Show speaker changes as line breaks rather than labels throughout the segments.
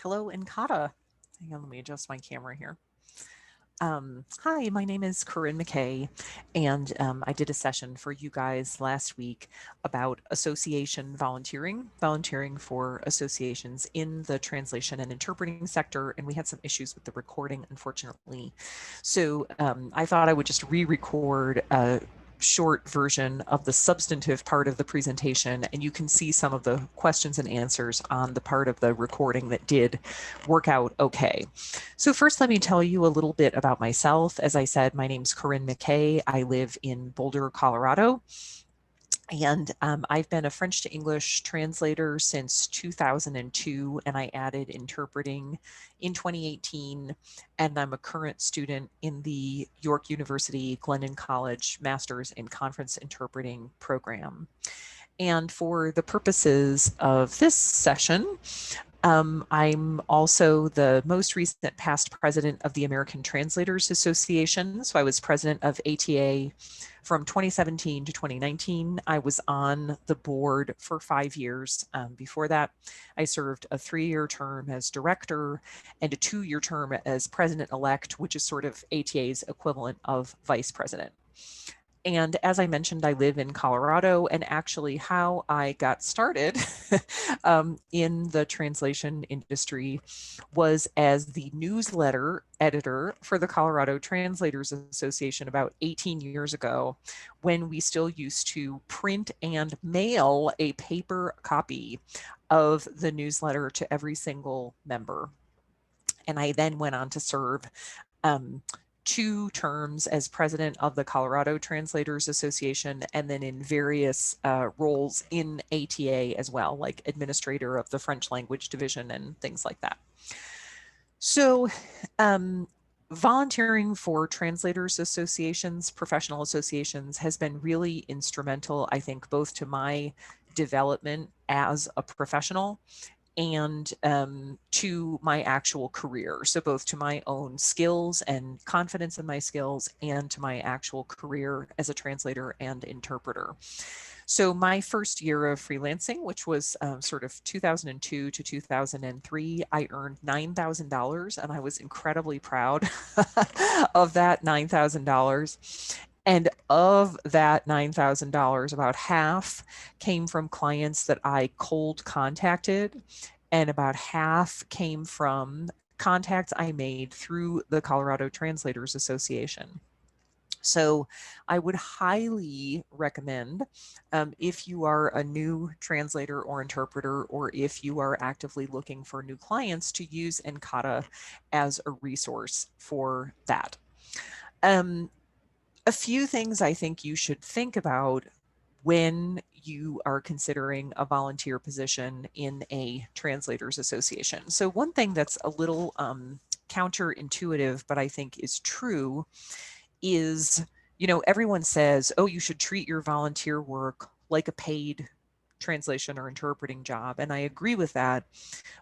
Hello, Incata. Hang on, let me adjust my camera here. Hi, my name is Corinne McKay, and I did a session for you guys last week about association volunteering for associations in the translation and interpreting sector, and we had some issues with the recording, unfortunately. So I thought I would just re-record a short version of the substantive part of the presentation, and you can see some of the questions and answers on the part of the recording that did work out okay. So first, let me tell you a little bit about myself. As I said, my name's Corinne McKay. I live in Boulder, Colorado. And I've been a French to English translator since 2002, and I added interpreting in 2018. And I'm a current student in the York University Glennon College Master's in Conference Interpreting program. And for the purposes of this session, I'm also the most recent past president of the American Translators Association. So I was president of ATA from 2017 to 2019. I was on the board for 5 years. Before that, I served a 3-year term as director and a 2-year term as president-elect, which is sort of ATA's equivalent of vice president. And as I mentioned, I live in Colorado, and actually how I got started in the translation industry was as the newsletter editor for the Colorado Translators Association about 18 years ago, when we still used to print and mail a paper copy of the newsletter to every single member. And I then went on to serve 2 terms as president of the Colorado Translators Association, and then in various roles in ATA as well, like administrator of the French language division and things like that. So volunteering for translators associations, professional associations, has been really instrumental, I think, both to my development as a professional and to my actual career. So both to my own skills and confidence in my skills and to my actual career as a translator and interpreter. So my first year of freelancing, which was sort of 2002 to 2003, I earned $9,000, and I was incredibly proud of that $9,000. And of that $9,000, about half came from clients that I cold contacted, and about half came from contacts I made through the Colorado Translators Association. So I would highly recommend, if you are a new translator or interpreter, or if you are actively looking for new clients, to use Incata as a resource for that. A few things I think you should think about when you are considering a volunteer position in a translators association. So one thing that's a little counterintuitive, but I think is true, is, everyone says, oh, you should treat your volunteer work like a paid translation or interpreting job. And I agree with that.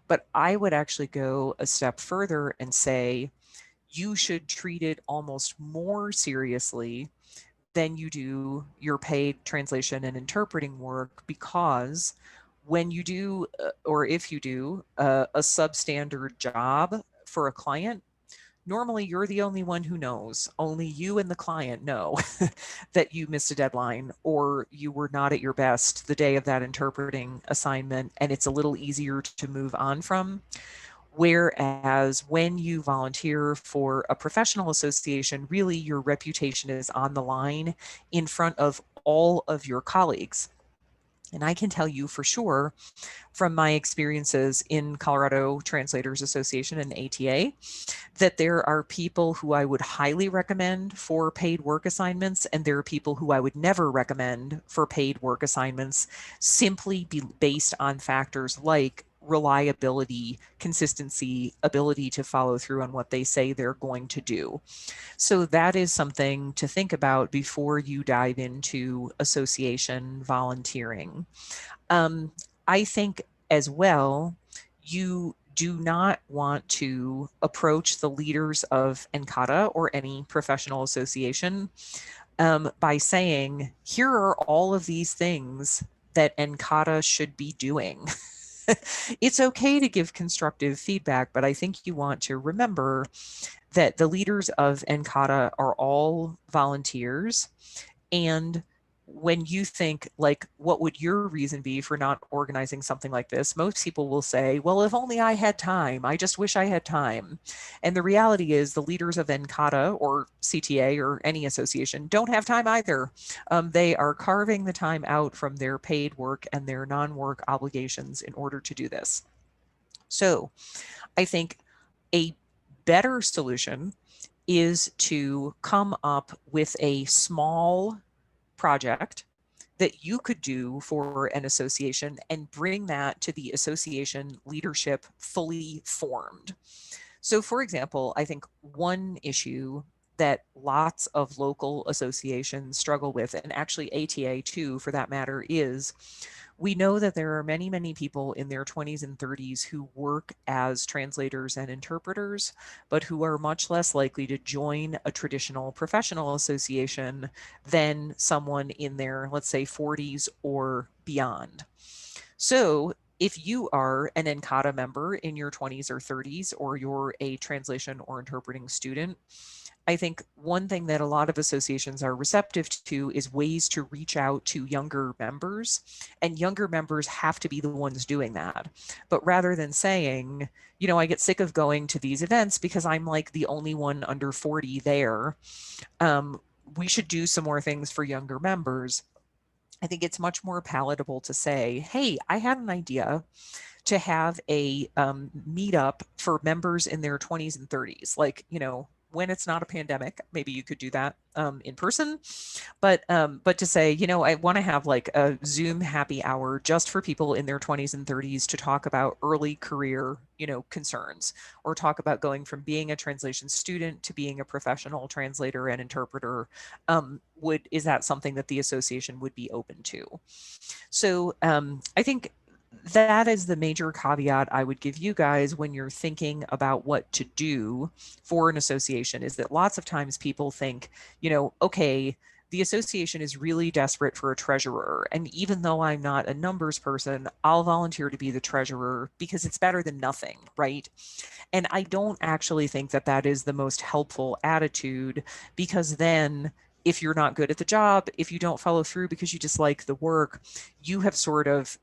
But I would actually go a step further and say, you should treat it almost more seriously than you do your paid translation and interpreting work, because when you do, or if you do, a substandard job for a client, normally you're the only one who knows. Only you and the client know that you missed a deadline or you were not at your best the day of that interpreting assignment, and it's a little easier to move on from. Whereas when you volunteer for a professional association, really your reputation is on the line in front of all of your colleagues. And I can tell you for sure from my experiences in Colorado Translators Association and ATA that there are people who I would highly recommend for paid work assignments, and there are people who I would never recommend for paid work assignments, simply based on factors like reliability, consistency, ability to follow through on what they say they're going to do. So that is something to think about before you dive into association volunteering. I think as well, you do not want to approach the leaders of Incata or any professional association by saying, here are all of these things that Incata should be doing. It's okay to give constructive feedback, but I think you want to remember that the leaders of NCATA are all volunteers. And when you think, like, what would your reason be for not organizing something like this? Most people will say, well, if only I had time. I just wish I had time. And the reality is the leaders of NCATA or CTA or any association don't have time either. They are carving the time out from their paid work and their non-work obligations in order to do this. So I think a better solution is to come up with a small project that you could do for an association and bring that to the association leadership fully formed. So, for example, I think one issue that lots of local associations struggle with, and actually ATA too, for that matter, is we know that there are many, many people in their 20s and 30s who work as translators and interpreters, but who are much less likely to join a traditional professional association than someone in their, let's say, 40s or beyond. So if you are an NCATA member in your 20s or 30s, or you're a translation or interpreting student, I think one thing that a lot of associations are receptive to is ways to reach out to younger members, and younger members have to be the ones doing that. But rather than saying, I get sick of going to these events because I'm like the only one under 40 there, we should do some more things for younger members. I think it's much more palatable to say, hey, I had an idea to have a meetup for members in their 20s and 30s. Like, when it's not a pandemic, maybe you could do that in person. But to say, I want to have like a Zoom happy hour just for people in their 20s and 30s to talk about early career, concerns, or talk about going from being a translation student to being a professional translator and interpreter. Is that something that the association would be open to? So I think that is the major caveat I would give you guys when you're thinking about what to do for an association, is that lots of times people think, okay, the association is really desperate for a treasurer. And even though I'm not a numbers person, I'll volunteer to be the treasurer because it's better than nothing, right? And I don't actually think that that is the most helpful attitude, because then if you're not good at the job, if you don't follow through because you dislike the work, you have sort of,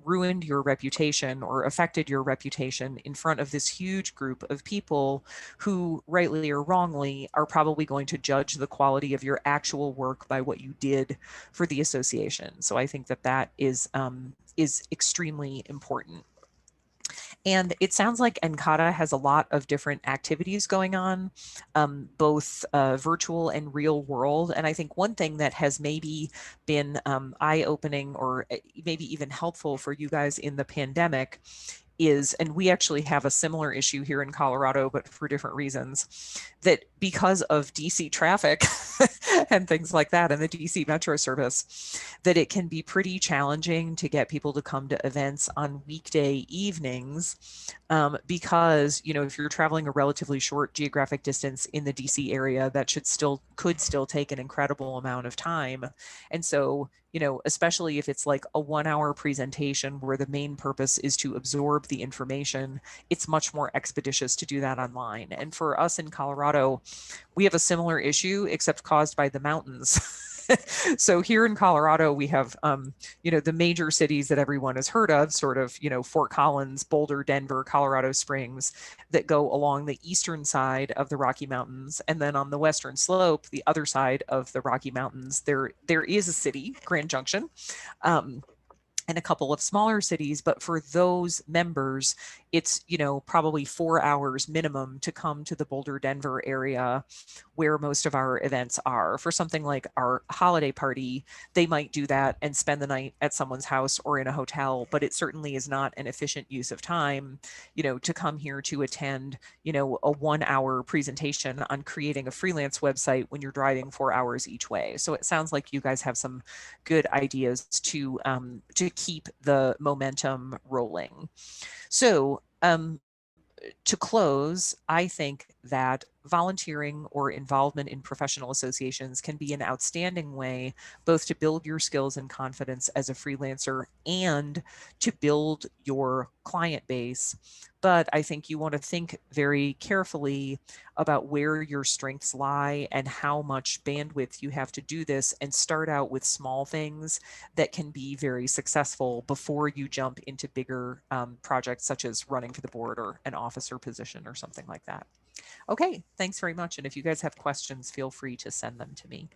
ruined your reputation or affected your reputation in front of this huge group of people who, rightly or wrongly, are probably going to judge the quality of your actual work by what you did for the association. So I think that that is extremely important. And it sounds like NCATA has a lot of different activities going on, both virtual and real world. And I think one thing that has maybe been eye-opening, or maybe even helpful for you guys in the pandemic, is, and we actually have a similar issue here in Colorado, but for different reasons, that because of DC traffic and things like that, and the DC Metro service, that it can be pretty challenging to get people to come to events on weekday evenings, because, if you're traveling a relatively short geographic distance in the DC area, that could still take an incredible amount of time. And so, especially if it's like a 1-hour presentation where the main purpose is to absorb the information, it's much more expeditious to do that online. And for us in Colorado, we have a similar issue, except caused by the mountains. So here in Colorado, we have, the major cities that everyone has heard of, sort of, Fort Collins, Boulder, Denver, Colorado Springs, that go along the eastern side of the Rocky Mountains. And then on the western slope, the other side of the Rocky Mountains, there is a city, Grand Junction, and a couple of smaller cities. But for those members, it's, probably 4 hours minimum to come to the Boulder, Denver area where most of our events are. For something like our holiday party, they might do that and spend the night at someone's house or in a hotel, but it certainly is not an efficient use of time, to come here to attend, a 1-hour presentation on creating a freelance website when you're driving 4 hours each way. So it sounds like you guys have some good ideas to keep the momentum rolling. So to close, I think that volunteering or involvement in professional associations can be an outstanding way both to build your skills and confidence as a freelancer and to build your client base. But I think you want to think very carefully about where your strengths lie and how much bandwidth you have to do this, and start out with small things that can be very successful before you jump into bigger projects such as running for the board or an officer position or something like that. Okay, thanks very much. And if you guys have questions, feel free to send them to me.